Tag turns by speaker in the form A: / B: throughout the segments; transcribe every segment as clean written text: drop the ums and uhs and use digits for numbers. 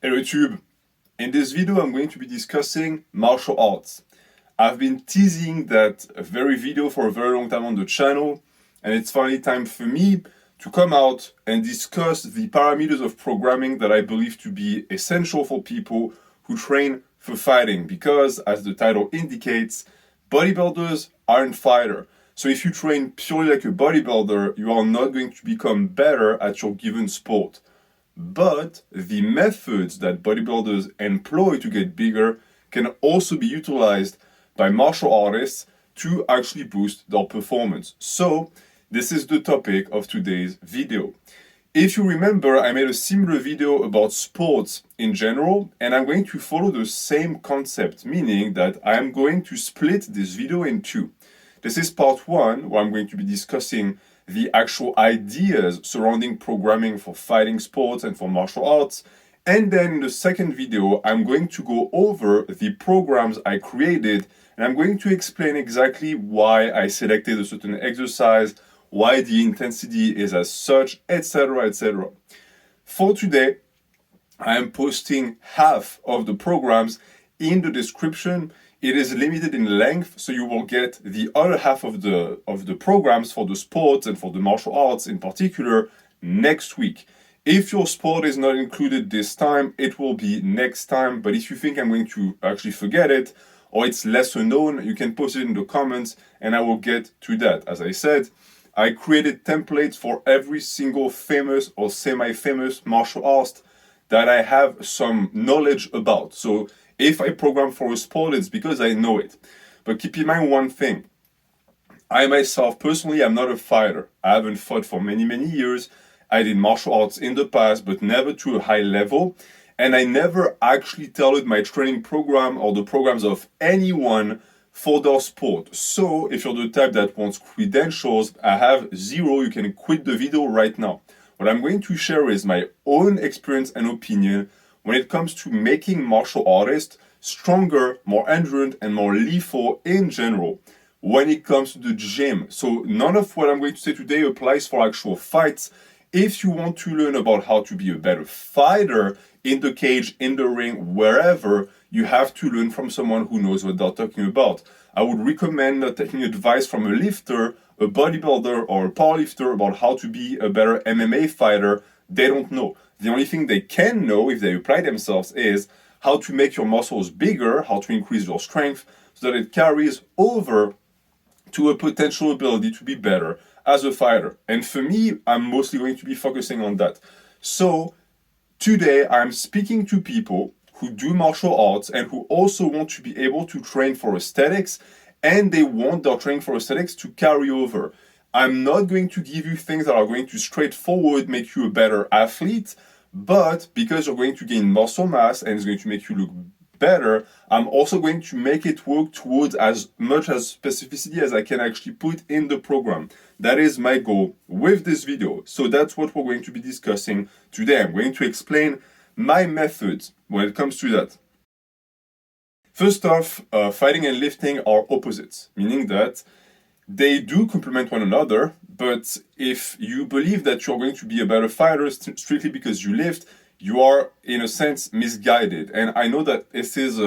A: Hello YouTube. In this video I'm going to be discussing martial arts. I've been teasing that very video for a very long time on the channel, and it's finally time for me to come out and discuss the parameters of programming that I believe to be essential for people who train for fighting, because as the title indicates, bodybuilders aren't fighters. So if you train purely like a bodybuilder, you are not going to become better at your given sport. But the methods that bodybuilders employ to get bigger can also be utilized by martial artists to actually boost their performance. So this is the topic of today's video. If you remember, I made a similar video about sports in general, and I'm going to follow the same concept, meaning that I'm going to split this video in two. This is part one, where I'm going to be discussing the actual ideas surrounding programming for fighting sports and for martial arts. And then in the second video, I'm going to go over the programs I created, and I'm going to explain exactly why I selected a certain exercise, why the intensity is as such, etc., etc. For today, I am posting half of the programs in the description. It is limited in length, so you will get the other half of the programs for the sports and for the martial arts in particular next week. If your sport is not included this time, it will be next time. But if you think I'm going to actually forget it, or it's lesser known, you can post it in the comments and I will get to that. As I said, I created templates for every single famous or semi-famous martial artist that I have some knowledge about. So if I program for a sport, it's because I know it. But keep in mind one thing. I myself, personally, I'm not a fighter. I haven't fought for many, many years. I did martial arts in the past, but never to a high level. And I never actually tailored my training program or the programs of anyone for their sport. So if you're the type that wants credentials, I have zero. You can quit the video right now. What I'm going to share is my own experience and opinion when it comes to making martial artists stronger, more endurant, and more lethal in general when it comes to the gym. So none of what I'm going to say today applies for actual fights. If you want to learn about how to be a better fighter in the cage, in the ring, wherever, you have to learn from someone who knows what they're talking about. I would recommend not taking advice from a lifter, a bodybuilder, or a powerlifter about how to be a better MMA fighter. They don't know. The only thing they can know if they apply themselves is how to make your muscles bigger, how to increase your strength so that it carries over to a potential ability to be better as a fighter. And for me, I'm mostly going to be focusing on that. So today I'm speaking to people who do martial arts and who also want to be able to train for aesthetics, and they want their training for aesthetics to carry over. I'm not going to give you things that are going to straightforward make you a better athlete, but because you're going to gain muscle mass and it's going to make you look better, I'm also going to make it work towards as much as specificity as I can actually put in the program. That is my goal with this video. So that's what we're going to be discussing today. I'm going to explain my methods when it comes to that. First off, fighting and lifting are opposites, meaning that they do complement one another, but if you believe that you're going to be a better fighter strictly because you lift, you are in a sense misguided. And I know that this is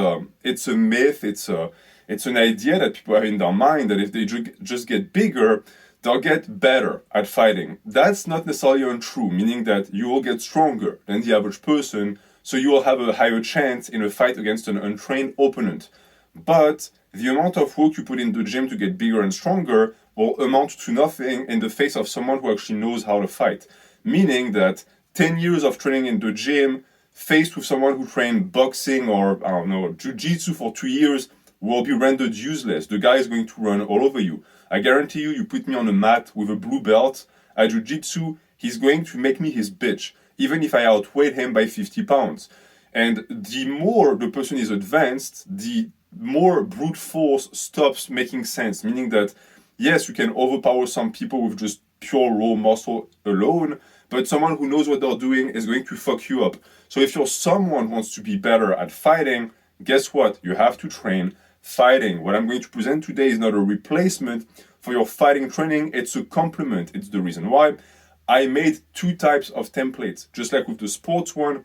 A: it's a myth, it's an idea that people have in their mind that if they just get bigger, they'll get better at fighting. That's not necessarily untrue, meaning that you will get stronger than the average person, so you will have a higher chance in a fight against an untrained opponent. But the amount of work you put in the gym to get bigger and stronger will amount to nothing in the face of someone who actually knows how to fight. Meaning that 10 years of training in the gym, faced with someone who trained boxing or, I don't know, jiu-jitsu for 2 years, will be rendered useless. The guy is going to run all over you. I guarantee you, you put me on a mat with a blue belt at jiu-jitsu, he's going to make me his bitch, even if I outweigh him by 50 pounds. And the more the person is advanced, the more brute force stops making sense, meaning that yes, you can overpower some people with just pure raw muscle alone, but someone who knows what they're doing is going to fuck you up. So if you're someone who wants to be better at fighting, guess what? You have to train fighting. What I'm going to present today is not a replacement for your fighting training, it's a complement. It's the reason why I made two types of templates. Just like with the sports one,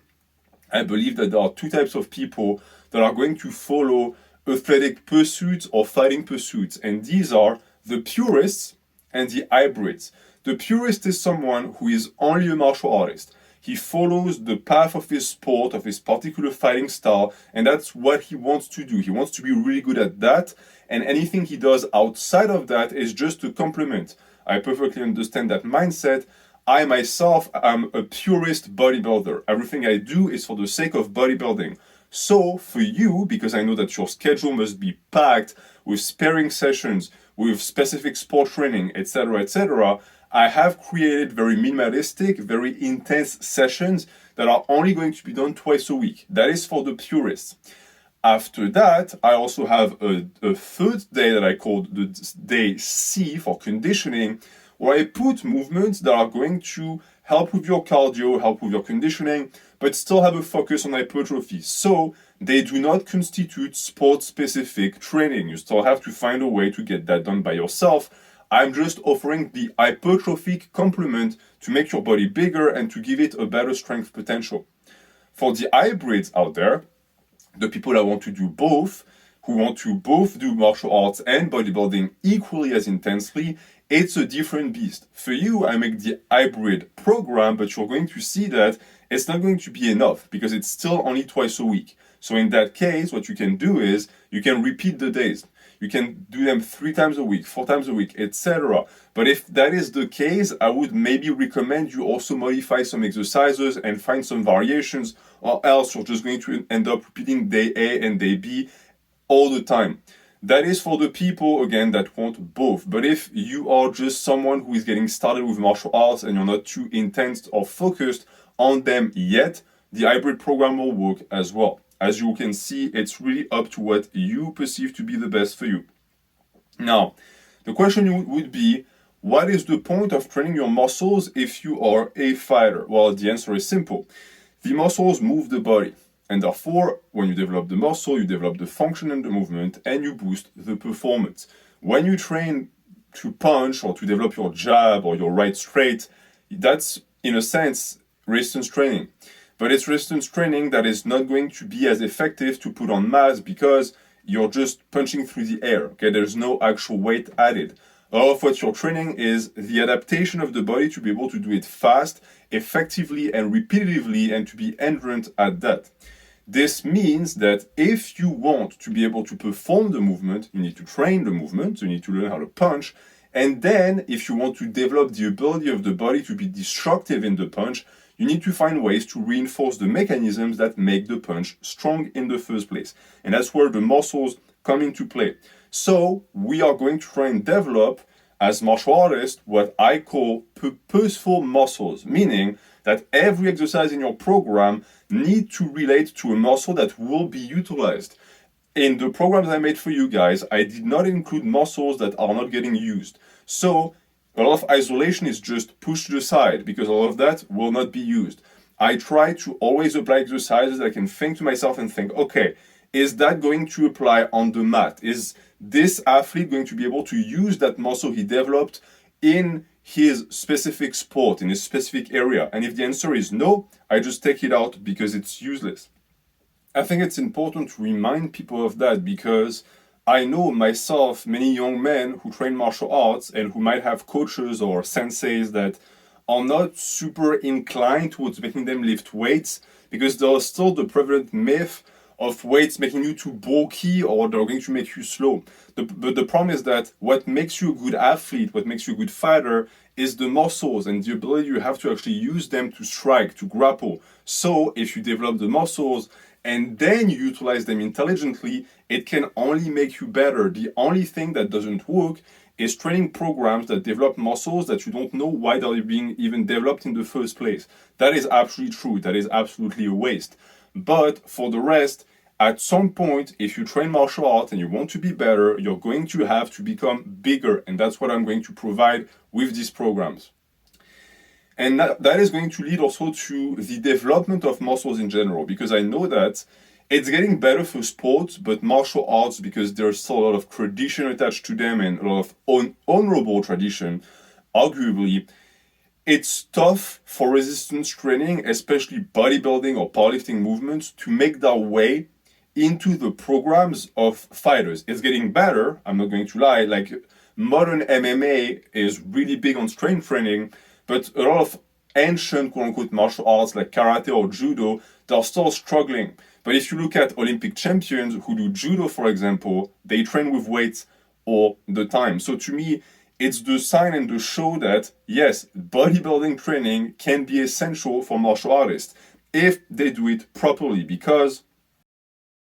A: I believe that there are two types of people that are going to follow athletic pursuits or fighting pursuits, and these are the purists and the hybrids. The purist is someone who is only a martial artist. He follows the path of his sport, of his particular fighting style, and that's what he wants to do. He wants to be really good at that, and anything he does outside of that is just a complement. I perfectly understand that mindset. I myself am a purist bodybuilder. Everything I do is for the sake of bodybuilding. So for you, because I know that your schedule must be packed with sparring sessions, with specific sport training, etc., I have created very minimalistic, very intense sessions that are only going to be done twice a week. That is for the purists. After that, I also have a third day that I call the day C for conditioning, where I put movements that are going to help with your cardio, help with your conditioning, but still have a focus on hypertrophy. So they do not constitute sport-specific training. You still have to find a way to get that done by yourself. I'm just offering the hypertrophic complement to make your body bigger and to give it a better strength potential. For the hybrids out there, the people that want to do both, who want to both do martial arts and bodybuilding equally as intensely, it's a different beast. For you, I make the hybrid program, but you're going to see that it's not going to be enough because it's still only twice a week. So in that case, what you can do is you can repeat the days. You can do them 3 times a week, 4 times a week, etc. But if that is the case, I would maybe recommend you also modify some exercises and find some variations, or else you're just going to end up repeating day A and day B all the time. That is for the people, again, that want both. But if you are just someone who is getting started with martial arts and you're not too intense or focused on them yet, the hybrid program will work as well. As you can see, it's really up to what you perceive to be the best for you. Now, the question would be, what is the point of training your muscles if you are a fighter? Well, the answer is simple. The muscles move the body. And therefore, when you develop the muscle, you develop the function and the movement, and you boost the performance. When you train to punch or to develop your jab or your right straight, that's, in a sense, resistance training. But it's resistance training that is not going to be as effective to put on mass because you're just punching through the air. Okay, there's no actual weight added. All of what you're training is the adaptation of the body to be able to do it fast, effectively, and repetitively, and to be endurant at that. This means that if you want to be able to perform the movement, you need to train the movement, you need to learn how to punch, and then if you want to develop the ability of the body to be destructive in the punch, you need to find ways to reinforce the mechanisms that make the punch strong in the first place. And that's where the muscles come into play. So we are going to try and develop, as martial artists, what I call purposeful muscles, meaning that every exercise in your program need to relate to a muscle that will be utilized. In the programs I made for you guys, I did not include muscles that are not getting used. So a lot of isolation is just pushed to the side because all of that will not be used. I try to always apply exercises that I can think to myself and think, okay, is that going to apply on the mat? Is this athlete going to be able to use that muscle he developed in his specific sport, in his specific area? And if the answer is no, I just take it out because it's useless. I think it's important to remind people of that because I know myself many young men who train martial arts and who might have coaches or senseis that are not super inclined towards making them lift weights because there's still the prevalent myth of weights making you too bulky or they're going to make you slow. But the problem is that what makes you a good athlete, what makes you a good fighter is the muscles and the ability you have to actually use them to strike, to grapple. So if you develop the muscles and then you utilize them intelligently, it can only make you better. The only thing that doesn't work is training programs that develop muscles that you don't know why they're being even developed in the first place. That is absolutely true. That is absolutely a waste. But for the rest, at some point, if you train martial arts and you want to be better, you're going to have to become bigger. And that's what I'm going to provide with these programs. And that is going to lead also to the development of muscles in general, because I know that it's getting better for sports, but martial arts, because there's still a lot of tradition attached to them and a lot of honorable tradition, arguably, It's tough for resistance training, especially bodybuilding or powerlifting movements, to make their way into the programs of fighters. It's getting better, I'm not going to lie. Like, modern MMA is really big on strength training, but a lot of ancient quote-unquote martial arts like karate or judo, they're still struggling. But if you look at Olympic champions who do judo, for example, they train with weights all the time. So to me, it's the sign and the show that, yes, bodybuilding training can be essential for martial artists if they do it properly, because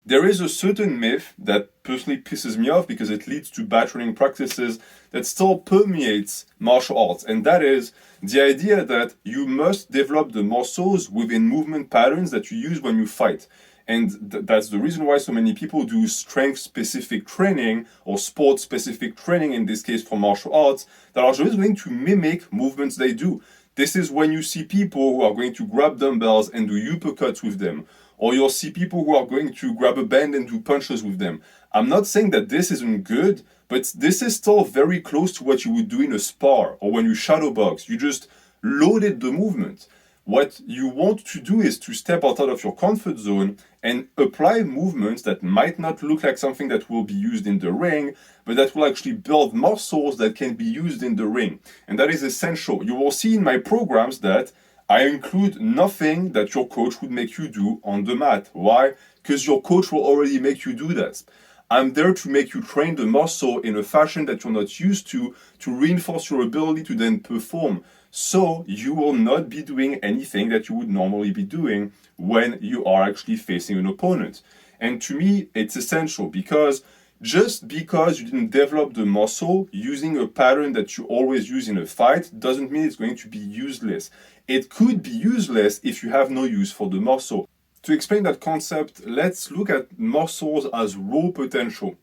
A: there is a certain myth that personally pisses me off because it leads to bad training practices that still permeates martial arts, and that is the idea that you must develop the muscles within movement patterns that you use when you fight. And that's the reason why so many people do strength-specific training or sport-specific training, in this case for martial arts, that are just going to mimic movements they do. This is when you see people who are going to grab dumbbells and do uppercuts with them, or you'll see people who are going to grab a band and do punches with them. I'm not saying that this isn't good, but this is still very close to what you would do in a spar or when you shadow box. You just loaded the movement. What you want to do is to step outside of your comfort zone and apply movements that might not look like something that will be used in the ring, but that will actually build muscles that can be used in the ring. And that is essential. You will see in my programs that I include nothing that your coach would make you do on the mat. Why? Because your coach will already make you do that. I'm there to make you train the muscle in a fashion that you're not used to reinforce your ability to then perform. So you will not be doing anything that you would normally be doing when you are actually facing an opponent. And to me, it's essential, because just because you didn't develop the muscle using a pattern that you always use in a fight doesn't mean it's going to be useless. It could be useless if you have no use for the muscle. To explain that concept, let's look at muscles as raw potential.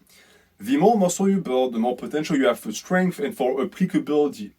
A: The more muscle you build, the more potential you have for strength and for applicability.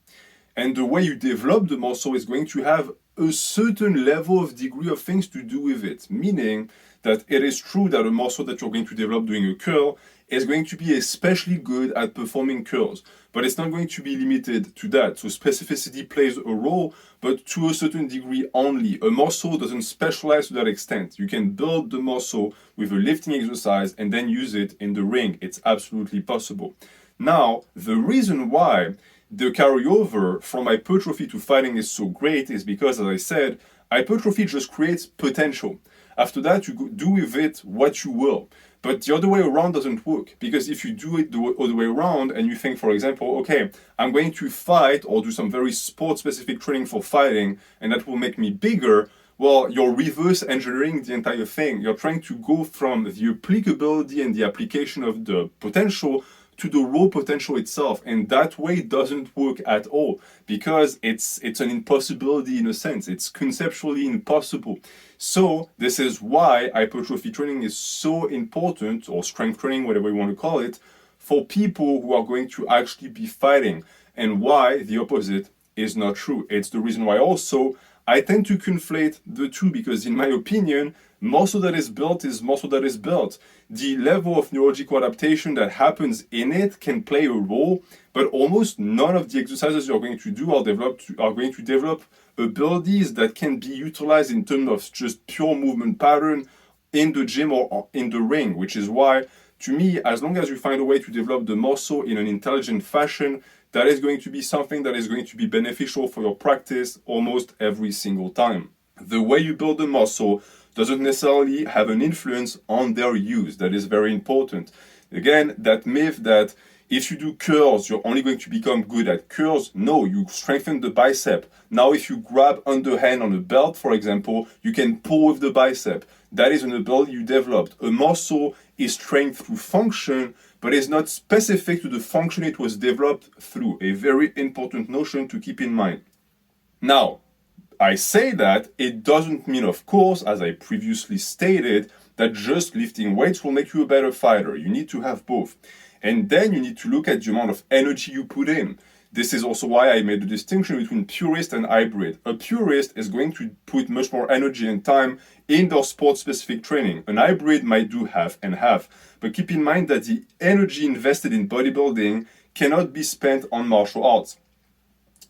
A: And the way you develop the muscle is going to have a certain level of degree of things to do with it. Meaning that it is true that a muscle that you're going to develop doing a curl is going to be especially good at performing curls. But it's not going to be limited to that. So specificity plays a role, but to a certain degree only. A muscle doesn't specialize to that extent. You can build the muscle with a lifting exercise and then use it in the ring. It's absolutely possible. Now, the reason why the carryover from hypertrophy to fighting is so great is because, as I said, hypertrophy just creates potential. After that, you do with it what you will. But the other way around doesn't work, because if you do it the other way around and you think, for example, okay, I'm going to fight or do some very sport-specific training for fighting and that will make me bigger, well, you're reverse engineering the entire thing. You're trying to go from the applicability and the application of the potential to the raw potential itself, and that way doesn't work at all, because it's an impossibility in a sense. It's conceptually impossible. So this is why hypertrophy training is so important, or strength training, whatever you want to call it, for people who are going to actually be fighting, and why the opposite is not true. It's the reason why also I tend to conflate the two, because in my opinion, muscle that is built is muscle that is built. The level of neurological adaptation that happens in it can play a role, but almost none of the exercises you're going to do are going to develop abilities that can be utilized in terms of just pure movement pattern in the gym or in the ring, which is why, to me, as long as you find a way to develop the muscle in an intelligent fashion, that is going to be something that is going to be beneficial for your practice almost every single time. The way you build the muscle doesn't necessarily have an influence on their use. That is very important. Again, that myth that if you do curls, you're only going to become good at curls. No, you strengthen the bicep. Now, if you grab underhand on a belt, for example, you can pull with the bicep. That is an ability you developed. A muscle is trained through function, but is not specific to the function it was developed through. A very important notion to keep in mind. Now, I say that, it doesn't mean, of course, as I previously stated, that just lifting weights will make you a better fighter. You need to have both. And then you need to look at the amount of energy you put in. This is also why I made the distinction between purist and hybrid. A purist is going to put much more energy and time in their sport-specific training. An hybrid might do half and half. But keep in mind that the energy invested in bodybuilding cannot be spent on martial arts.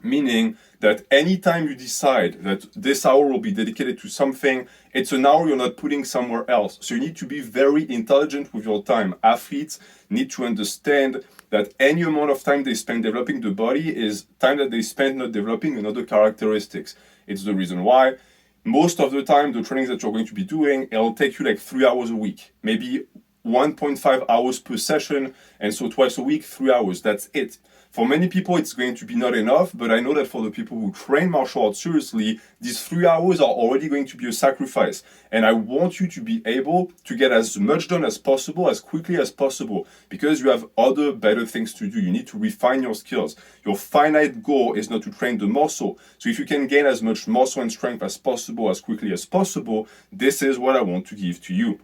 A: Meaning that anytime you decide that this hour will be dedicated to something, it's an hour you're not putting somewhere else. So you need to be very intelligent with your time. Athletes need to understand that any amount of time they spend developing the body is time that they spend not developing another characteristics. It's the reason why most of the time the trainings that you're going to be doing, it'll take you like 3 hours a week, maybe 1.5 hours per session, and so twice a week, 3 hours, that's it. For many people, it's going to be not enough, but I know that for the people who train martial arts seriously, these 3 hours are already going to be a sacrifice. And I want you to be able to get as much done as possible, as quickly as possible, because you have other better things to do. You need to refine your skills. Your finite goal is not to train the muscle. So if you can gain as much muscle and strength as possible, as quickly as possible, this is what I want to give to you.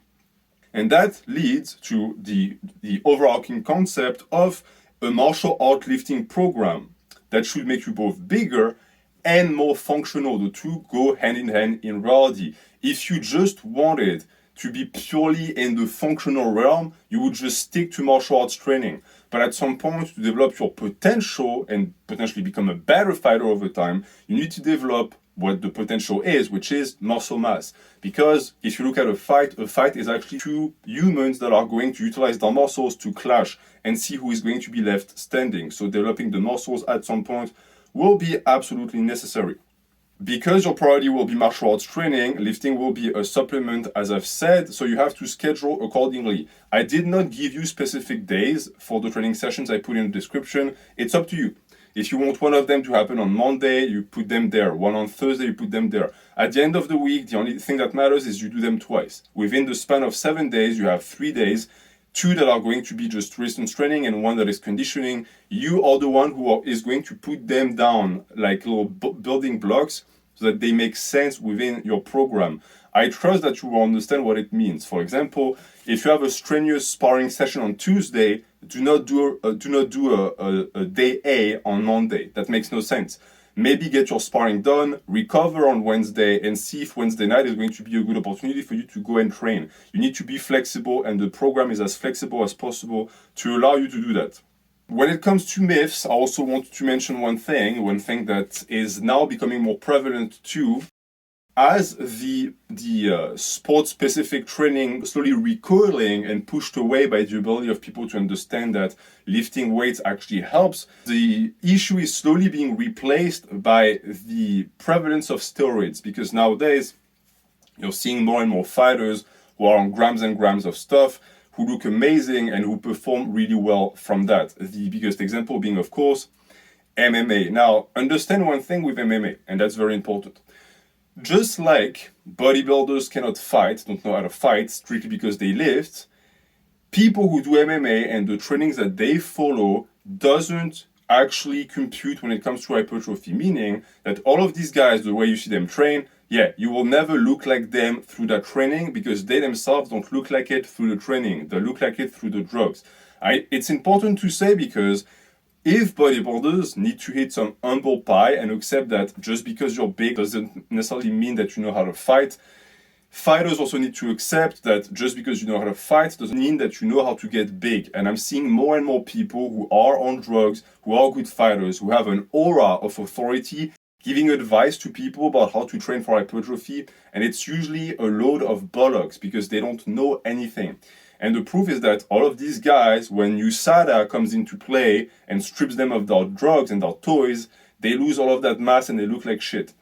A: And that leads to the overarching concept of a martial art lifting program that should make you both bigger and more functional. The two go hand in hand in reality. If you just wanted to be purely in the functional realm, you would just stick to martial arts training. But at some point, to develop your potential and potentially become a better fighter over time, you need to develop what the potential is, which is muscle mass. Because if you look at a fight is actually two humans that are going to utilize their muscles to clash and see who is going to be left standing. So developing the muscles at some point will be absolutely necessary. Because your priority will be martial arts training, lifting will be a supplement, as I've said, so you have to schedule accordingly. I did not give you specific days for the training sessions I put in the description. It's up to you. If you want one of them to happen on Monday, you put them there. One on Thursday, you put them there. At the end of the week, the only thing that matters is you do them twice. Within the span of 7 days, you have 3 days, 2 that are going to be just resistance training and 1 that is conditioning. You are the one who is going to put them down like little building blocks so that they make sense within your program. I trust that you will understand what it means. For example, if you have a strenuous sparring session on Tuesday, do not do a day A on Monday. That makes no sense. Maybe get your sparring done, recover on Wednesday, and see if Wednesday night is going to be a good opportunity for you to go and train. You need to be flexible, and the program is as flexible as possible to allow you to do that. When it comes to myths, I also want to mention one thing that is now becoming more prevalent too. As the sport-specific training slowly recoiling and pushed away by the ability of people to understand that lifting weights actually helps, the issue is slowly being replaced by the prevalence of steroids, because nowadays you're seeing more and more fighters who are on grams and grams of stuff, who look amazing and who perform really well from that. The biggest example being, of course, MMA. Now, understand one thing with MMA, and that's very important. Just like bodybuilders cannot fight, don't know how to fight strictly because they lift, people who do MMA and the trainings that they follow doesn't actually compute when it comes to hypertrophy. Meaning that all of these guys, the way you see them train, you will never look like them through that training because they themselves don't look like it through the training. They look like it through the drugs. It's important to say because if bodybuilders need to hit some humble pie and accept that just because you're big doesn't necessarily mean that you know how to fight, fighters also need to accept that just because you know how to fight doesn't mean that you know how to get big. And I'm seeing more and more people who are on drugs, who are good fighters, who have an aura of authority, giving advice to people about how to train for hypertrophy. And it's usually a load of bollocks because they don't know anything. And the proof is that all of these guys, when USADA comes into play and strips them of their drugs and their toys, they lose all of that mass and they look like shit.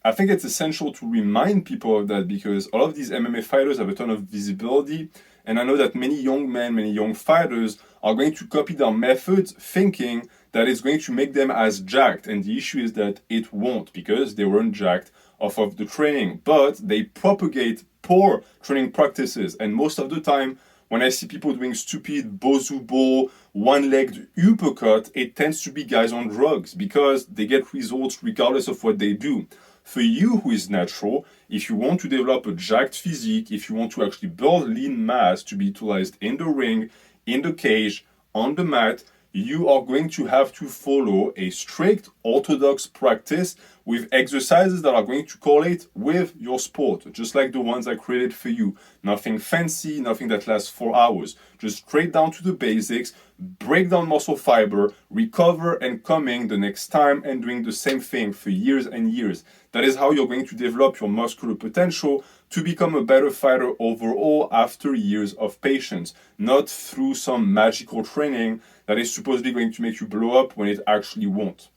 A: I think it's essential to remind people of that because all of these MMA fighters have a ton of visibility. And I know that many young men, many young fighters are going to copy their methods thinking that it's going to make them as jacked. And the issue is that it won't because they weren't jacked off of the training. But they propagate poor training practices. And most of the time, when I see people doing stupid bozubo, one-legged uppercut, it tends to be guys on drugs because they get results regardless of what they do. For you who is natural, if you want to develop a jacked physique, if you want to actually build lean mass to be utilized in the ring, in the cage, on the mat, you are going to have to follow a strict orthodox practice with exercises that are going to correlate with your sport, just like the ones I created for you. Nothing fancy, nothing that lasts 4 hours. Just straight down to the basics, break down muscle fiber, recover and coming the next time and doing the same thing for years and years. That is how you're going to develop your muscular potential to become a better fighter overall after years of patience, not through some magical training that is supposedly going to make you blow up when it actually won't.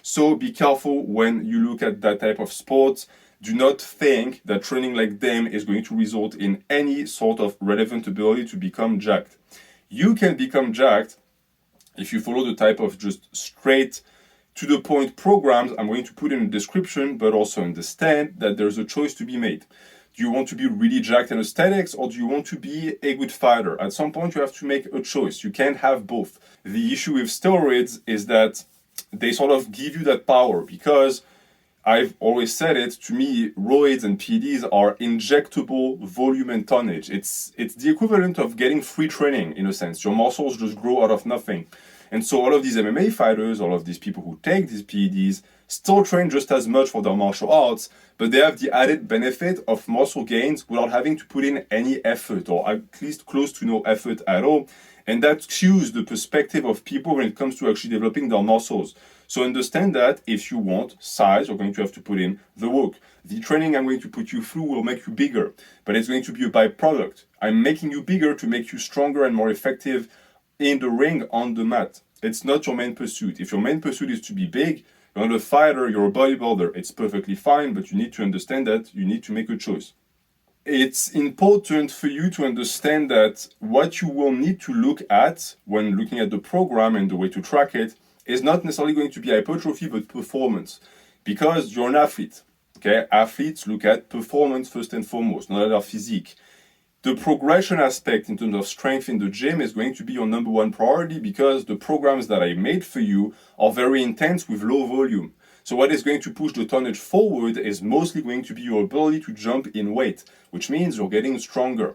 A: So be careful when you look at that type of sports. Do not think that training like them is going to result in any sort of relevant ability to become jacked. You can become jacked if you follow the type of just straight to the point programs I'm going to put in the description, but also understand that there's a choice to be made. Do you want to be really jacked in aesthetics, or do you want to be a good fighter? At some point you have to make a choice. You can't have both. The issue with steroids is that they sort of give you that power, because I've always said it, to me, roids and PEDs are injectable volume and tonnage. It's the equivalent of getting free training, in a sense. Your muscles just grow out of nothing. And so all of these MMA fighters, all of these people who take these PEDs, still train just as much for their martial arts, but they have the added benefit of muscle gains without having to put in any effort, or at least close to no effort at all. And that skews the perspective of people when it comes to actually developing their muscles. So understand that if you want size, you're going to have to put in the work. The training I'm going to put you through will make you bigger, but it's going to be a byproduct. I'm making you bigger to make you stronger and more effective in the ring, on the mat. It's not your main pursuit. If your main pursuit is to be big, you're not a fighter, you're a bodybuilder. It's perfectly fine, but you need to understand that you need to make a choice. It's important for you to understand that what you will need to look at when looking at the program and the way to track it is not necessarily going to be hypertrophy, but performance. Because you're an athlete, okay? Athletes look at performance first and foremost, not at their physique. The progression aspect in terms of strength in the gym is going to be your number one priority, because the programs that I made for you are very intense with low volume. So what is going to push the tonnage forward is mostly going to be your ability to jump in weight, which means you're getting stronger.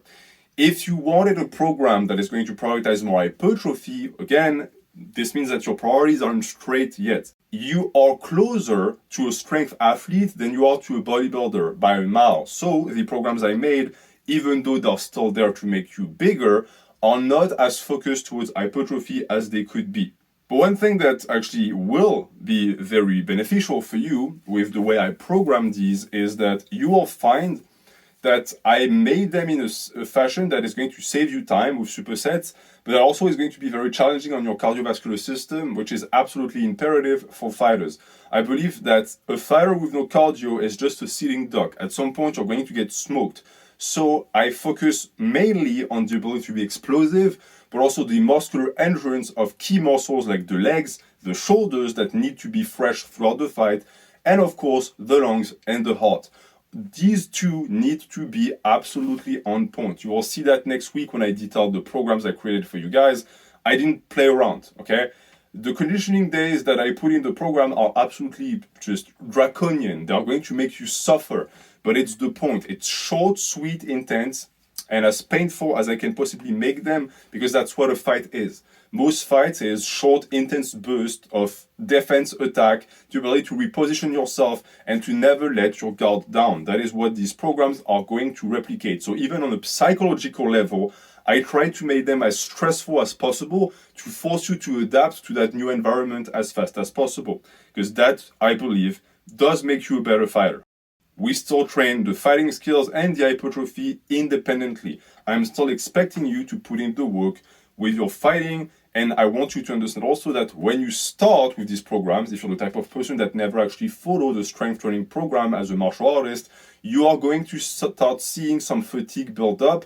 A: If you wanted a program that is going to prioritize more hypertrophy, again, this means that your priorities aren't straight yet. You are closer to a strength athlete than you are to a bodybuilder by a mile. So the programs I made, even though they're still there to make you bigger, are not as focused towards hypertrophy as they could be. But one thing that actually will be very beneficial for you with the way I program these is that you will find that I made them in a fashion that is going to save you time with supersets, but that also is going to be very challenging on your cardiovascular system, which is absolutely imperative for fighters. I believe that a fighter with no cardio is just a sitting duck. At some point, you're going to get smoked. So I focus mainly on the ability to be explosive, but also the muscular endurance of key muscles like the legs, the shoulders that need to be fresh throughout the fight, and of course, the lungs and the heart. These two need to be absolutely on point. You will see that next week when I detail the programs I created for you guys. I didn't play around, okay? The conditioning days that I put in the program are absolutely just draconian. They are going to make you suffer, but it's the point. It's short, sweet, intense, and as painful as I can possibly make them, because that's what a fight is. Most fights is short, intense burst of defense attack, the ability to reposition yourself and to never let your guard down. That is what these programs are going to replicate. So even on a psychological level, I try to make them as stressful as possible to force you to adapt to that new environment as fast as possible. Because that, I believe, does make you a better fighter. We still train the fighting skills and the hypertrophy independently. I'm still expecting you to put in the work with your fighting, and I want you to understand also that when you start with these programs, if you're the type of person that never actually followed a strength training program as a martial artist, you are going to start seeing some fatigue build up,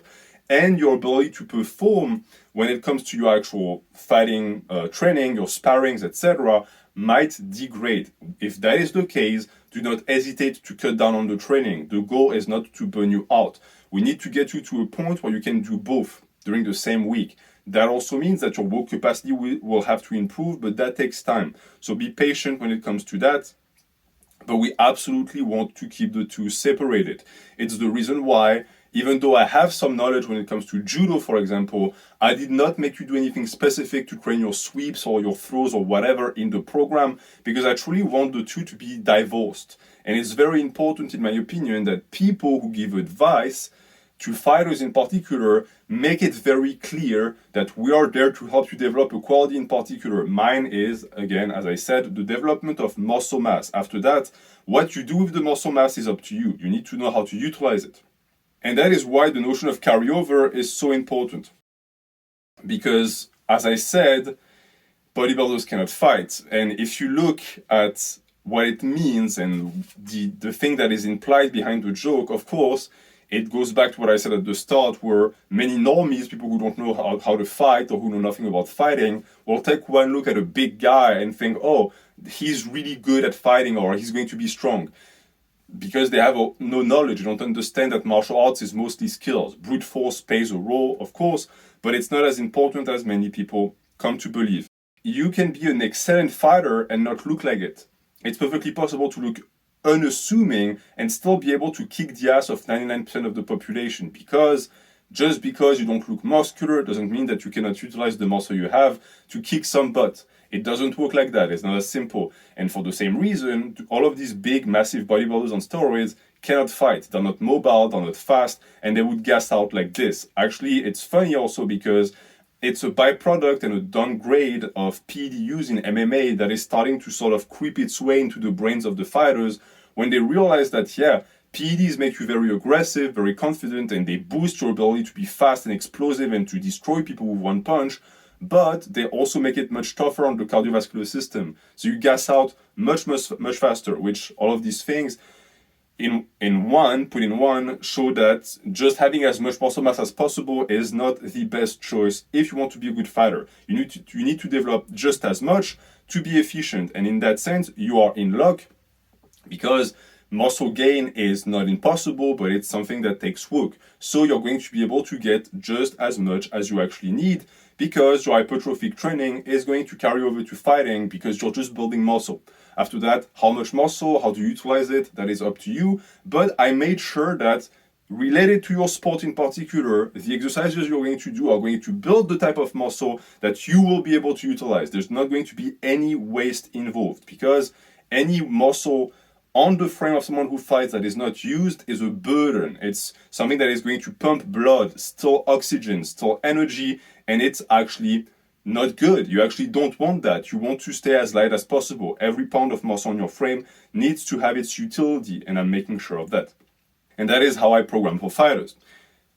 A: and your ability to perform when it comes to your actual fighting training, your sparrings, etc., might degrade. If that is the case, do not hesitate to cut down on the training. The goal is not to burn you out. We need to get you to a point where you can do both during the same week. That also means that your work capacity will have to improve, but that takes time. So be patient when it comes to that. But we absolutely want to keep the two separated. It's the reason why Even though I have some knowledge when it comes to judo, for example, I did not make you do anything specific to train your sweeps or your throws or whatever in the program, because I truly want the two to be divorced. And it's very important, in my opinion, that people who give advice to fighters in particular make it very clear that we are there to help you develop a quality in particular. Mine is, again, as I said, the development of muscle mass. After that, what you do with the muscle mass is up to you. You need to know how to utilize it. And that is why the notion of carryover is so important. Because, as I said, bodybuilders cannot fight. And if you look at what it means and the thing that is implied behind the joke, of course, it goes back to what I said at the start, where many normies, people who don't know how to fight or who know nothing about fighting, will take one look at a big guy and think, oh, he's really good at fighting or he's going to be strong. Because they have no knowledge, they don't understand that martial arts is mostly skills. Brute force plays a role, of course, but it's not as important as many people come to believe. You can be an excellent fighter and not look like it. It's perfectly possible to look unassuming and still be able to kick the ass of 99% of the population, because just because you don't look muscular doesn't mean that you cannot utilize the muscle you have to kick some butt. It doesn't work like that. It's not as simple. And for the same reason, all of these big, massive bodybuilders on steroids cannot fight. They're not mobile, they're not fast, and they would gas out like this. Actually, it's funny also because it's a byproduct and a downgrade of PED use in MMA that is starting to sort of creep its way into the brains of the fighters when they realize that, yeah, PEDs make you very aggressive, very confident, and they boost your ability to be fast and explosive and to destroy people with one punch, but they also make it much tougher on the cardiovascular system. So you gas out much faster, which all of these things put in one, show that just having as much muscle mass as possible is not the best choice if you want to be a good fighter. You need to develop just as much to be efficient, and in that sense, you are in luck, because muscle gain is not impossible, but it's something that takes work. So you're going to be able to get just as much as you actually need, because your hypertrophic training is going to carry over to fighting, because you're just building muscle. After that, how much muscle, how to utilize it, that is up to you. But I made sure that related to your sport in particular, the exercises you're going to do are going to build the type of muscle that you will be able to utilize. There's not going to be any waste involved, because any muscle on the frame of someone who fights that is not used is a burden. It's something that is going to pump blood, store oxygen, store energy, and it's actually not good. You actually don't want that. You want to stay as light as possible. Every pound of muscle on your frame needs to have its utility, and I'm making sure of that. And that is how I program for fighters.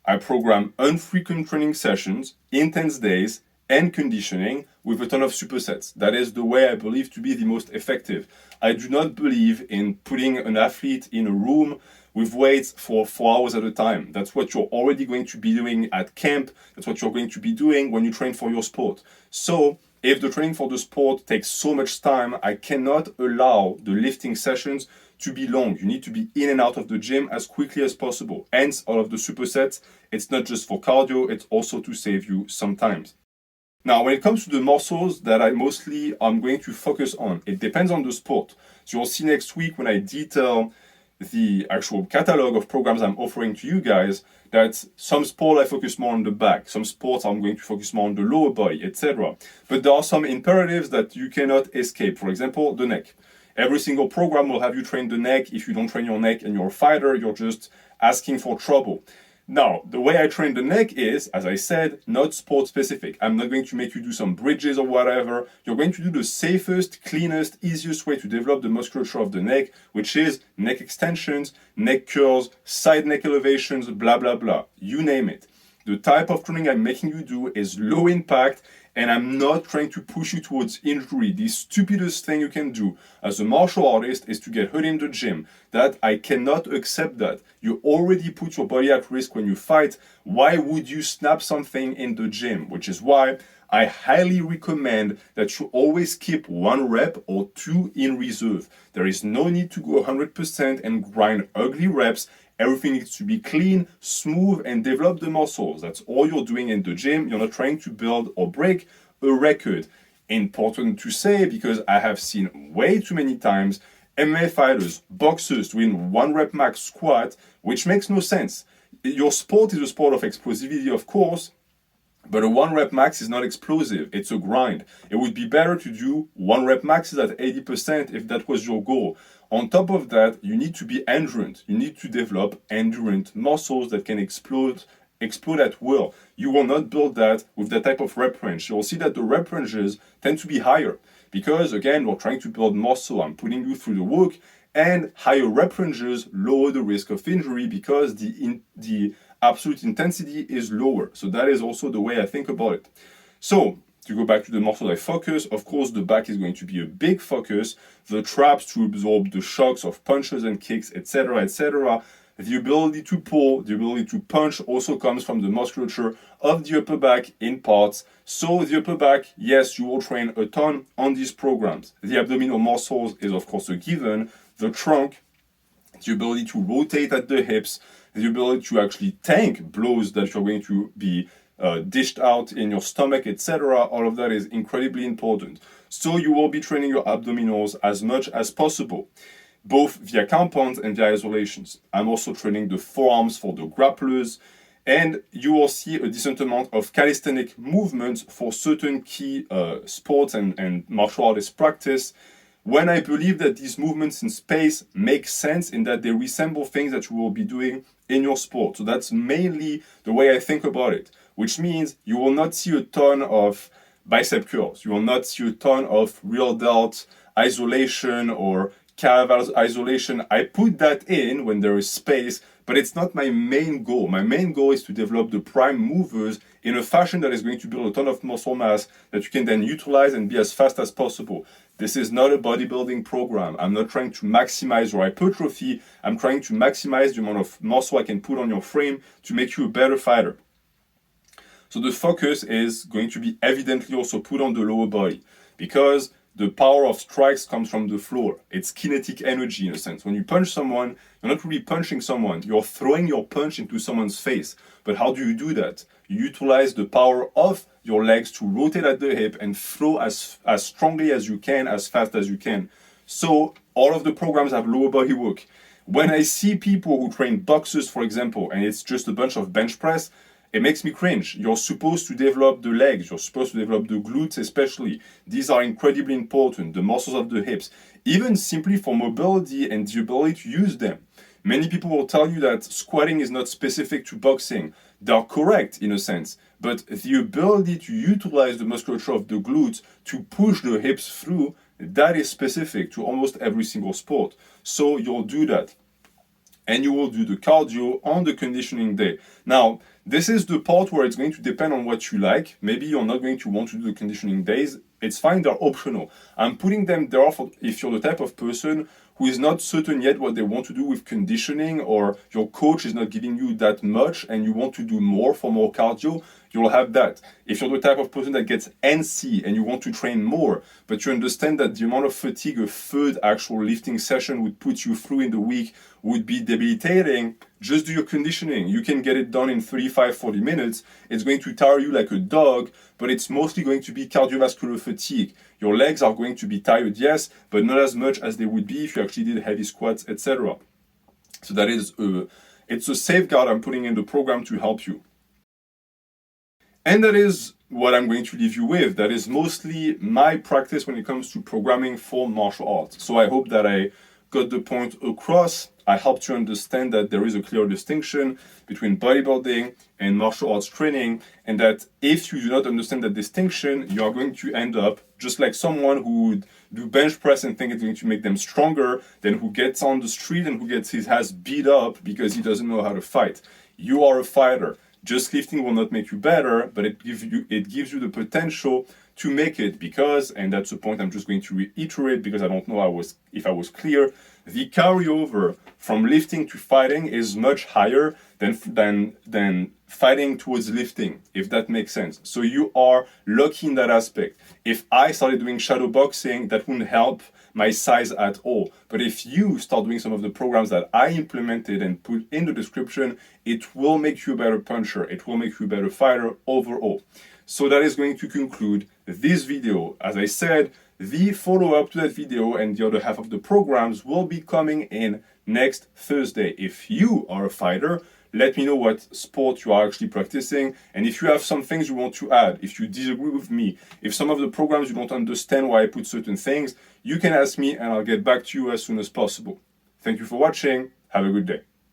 A: I program infrequent training sessions, intense days, and conditioning with a ton of supersets. That is the way I believe to be the most effective. I do not believe in putting an athlete in a room with weights for 4 hours at a time. That's what you're already going to be doing at camp. That's what you're going to be doing when you train for your sport. So if the training for the sport takes so much time, I cannot allow the lifting sessions to be long. You need to be in and out of the gym as quickly as possible. Hence, all of the supersets, it's not just for cardio, it's also to save you some time. Now, when it comes to the muscles that I'm going to focus on, it depends on the sport. So you'll see next week when I detail the actual catalog of programs I'm offering to you guys, that some sport I focus more on the back, some sports I'm going to focus more on the lower body, etc. But there are some imperatives that you cannot escape. For example, the neck. Every single program will have you train the neck. If you don't train your neck and you're a fighter, you're just asking for trouble. Now, the way I train the neck is, as I said, not sport specific. I'm not going to make you do some bridges or whatever. You're going to do the safest, cleanest, easiest way to develop the musculature of the neck, which is neck extensions, neck curls, side neck elevations, blah, blah, blah. You name it. The type of training I'm making you do is low impact, and I'm not trying to push you towards injury. The stupidest thing you can do as a martial artist is to get hurt in the gym. That I cannot accept that. You already put your body at risk when you fight. Why would you snap something in the gym? Which is why I highly recommend that you always keep 1 rep or 2 in reserve. There is no need to go 100% and grind ugly reps. Everything needs to be clean, smooth, and develop the muscles. That's all you're doing in the gym. You're not trying to build or break a record. Important to say, because I have seen way too many times MMA fighters, boxers doing 1 rep max squat, which makes no sense. Your sport is a sport of explosivity, of course, but a 1 rep max is not explosive, it's a grind. It would be better to do 1 rep maxes at 80% if that was your goal. On top of that, you need to be endurant. You need to develop endurant muscles that can explode at will. You will not build that with that type of rep range. You'll see that the rep ranges tend to be higher because, again, we're trying to build muscle. I'm putting you through the work, and higher rep ranges lower the risk of injury because the absolute intensity is lower. So that is also the way I think about it. So to go back to the muscle I focus, of course, the back is going to be a big focus. The traps to absorb the shocks of punches and kicks, etc., etc. The ability to pull, the ability to punch also comes from the musculature of the upper back in parts. So the upper back, yes, you will train a ton on these programs. The abdominal muscles is of course a given. The trunk, the ability to rotate at the hips, the ability to actually tank blows that you're going to be dished out in your stomach, etc. All of that is incredibly important. So you will be training your abdominals as much as possible, both via compounds and via isolations. I'm also training the forearms for the grapplers, and you will see a decent amount of calisthenic movements for certain key sports and martial artist practice, when I believe that these movements in space make sense in that they resemble things that you will be doing in your sport. So that's mainly the way I think about it, which means you will not see a ton of bicep curls. You will not see a ton of real delt isolation or calf isolation. I put that in when there is space, but it's not my main goal. My main goal is to develop the prime movers in a fashion that is going to build a ton of muscle mass that you can then utilize and be as fast as possible. This is not a bodybuilding program. I'm not trying to maximize your hypertrophy. I'm trying to maximize the amount of muscle I can put on your frame to make you a better fighter. So the focus is going to be evidently also put on the lower body, because the power of strikes comes from the floor. It's kinetic energy in a sense. When you punch someone, you're not really punching someone. You're throwing your punch into someone's face. But how do you do that? You utilize the power of your legs to rotate at the hip and throw as strongly as you can, as fast as you can. So all of the programs have lower body work. When I see people who train boxers, for example, and it's just a bunch of bench press, it makes me cringe. You're supposed to develop the legs. You're supposed to develop the glutes especially. These are incredibly important. The muscles of the hips, even simply for mobility and the ability to use them. Many people will tell you that squatting is not specific to boxing. They're correct in a sense, but the ability to utilize the musculature of the glutes to push the hips through, that is specific to almost every single sport. So you'll do that. And you will do the cardio on the conditioning day. Now, this is the part where it's going to depend on what you like. Maybe you're not going to want to do the conditioning days. It's fine, they're optional. I'm putting them there for if you're the type of person who is not certain yet what they want to do with conditioning, or your coach is not giving you that much and you want to do more for more cardio, you'll have that. If you're the type of person that gets antsy and you want to train more, but you understand that the amount of fatigue a third actual lifting session would put you through in the week would be debilitating, just do your conditioning. You can get it done in 35-40 minutes. It's going to tire you like a dog, but it's mostly going to be cardiovascular fatigue. Your legs are going to be tired, yes, but not as much as they would be if you actually did heavy squats, etc. So that is it's a safeguard I'm putting in the program to help you. And that is what I'm going to leave you with. That is mostly my practice when it comes to programming for martial arts. So I hope that I got the point across. I helped you understand that there is a clear distinction between bodybuilding and martial arts training, and that if you do not understand that distinction, you are going to end up just like someone who would do bench press and think it's going to make them stronger, then who gets on the street and who gets his ass beat up because he doesn't know how to fight. You are a fighter. Just lifting will not make you better, but it gives you the potential to make it, because, and that's the point I'm just going to reiterate because I don't know if I was clear, the carryover from lifting to fighting is much higher than fighting towards lifting, if that makes sense. So you are lucky in that aspect. If I started doing shadow boxing, that wouldn't help my size at all. But if you start doing some of the programs that I implemented and put in the description, it will make you a better puncher. It will make you a better fighter overall. So that is going to conclude this video. As I said, the follow-up to that video and the other half of the programs will be coming in next Thursday. If you are a fighter, Let me know what sport you are actually practicing. And if you have some things you want to add, if you disagree with me, if some of the programs you don't understand why I put certain things, you can ask me and I'll get back to you as soon as possible. Thank you for watching. Have a good day.